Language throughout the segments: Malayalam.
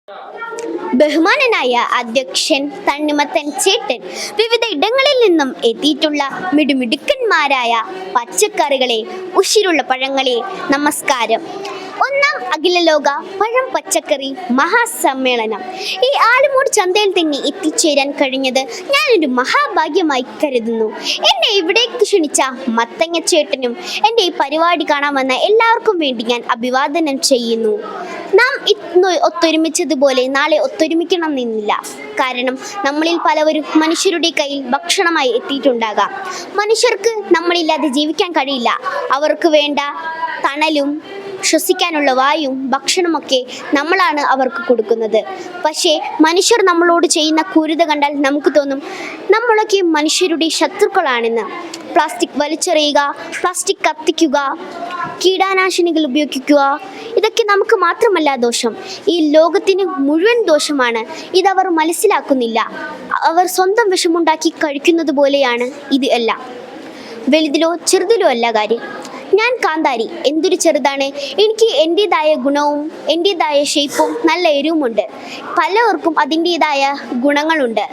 ബഹുമാനനായ അധ്യക്ഷൻ തണ്ണിമത്തൻ ചേട്ടൻ വിവിധ ഇടങ്ങളിൽ നിന്നും എത്തിയിട്ടുള്ള മിടുമിടുക്കന്മാരായ പച്ചക്കറികളെ, ഉശിരുള്ള പഴങ്ങളെ, നമസ്കാരം. ഒന്നാം അഖിലലോക പഴം പച്ചക്കറി മഹാസമ്മേളനം ഈ ആലുമൂട് ചന്തയിൽ തന്നെ എത്തിച്ചേരാൻ കഴിഞ്ഞത് ഞാനൊരു മഹാഭാഗ്യമായി കരുതുന്നു. എന്നെ ഇവിടേക്ക് ക്ഷണിച്ച മത്തങ്ങച്ചേട്ടനും എൻ്റെ ഈ പരിപാടി കാണാൻ വന്ന എല്ലാവർക്കും വേണ്ടി ഞാൻ അഭിവാദനം ചെയ്യുന്നു. നാം ഇന്ന് ഒത്തൊരുമിച്ചതുപോലെ നാളെ ഒത്തൊരുമിക്കണമെന്നില്ല. കാരണം നമ്മളിൽ പലവരും മനുഷ്യരുടെ കയ്യിൽ ഭക്ഷണമായി എത്തിയിട്ടുണ്ടാകാം. മനുഷ്യർക്ക് നമ്മളില്ലാതെ ജീവിക്കാൻ കഴിയില്ല. അവർക്ക് വേണ്ട തണലും ശ്വസിക്കാനുള്ള വായും ഭക്ഷണമൊക്കെ നമ്മളാണ് അവർക്ക് കൊടുക്കുന്നത്. പക്ഷേ മനുഷ്യർ നമ്മളോട് ചെയ്യുന്ന ക്രൂരത കണ്ടാൽ നമുക്ക് തോന്നും നമ്മളൊക്കെ മനുഷ്യരുടെ ശത്രുക്കളാണെന്ന്. പ്ലാസ്റ്റിക് വലിച്ചെറിയുക, പ്ലാസ്റ്റിക് കത്തിക്കുക, കീടനാശിനികൾ ഉപയോഗിക്കുക, ഇതൊക്കെ നമുക്ക് മാത്രമല്ല ദോഷം, ഈ ലോകത്തിന് മുഴുവൻ ദോഷമാണ്. ഇതവർ മനസ്സിലാക്കുന്നില്ല. അവർ സ്വന്തം വിഷമുണ്ടാക്കി കഴിക്കുന്നത് പോലെയാണ് ഇത് എല്ലാം. വലുതിലോ ചെറുതിലോ അല്ല കാര്യം. ഞാൻ കാന്താരി, എന്തൊരു ചെറുതാണ്. എനിക്ക് എൻ്റേതായ ഗുണവും എൻ്റേതായ ഷേപ്പും നല്ല എരിവുമുണ്ട്. പലവർക്കും അതിൻ്റേതായ ഗുണങ്ങളുണ്ട്.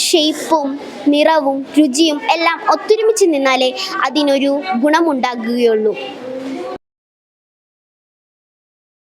ഷേപ്പും നിറവും രുചിയും എല്ലാം ഒത്തൊരുമിച്ച് നിന്നാലേ അതിനൊരു ഗുണമുണ്ടാകുകയുള്ളൂ.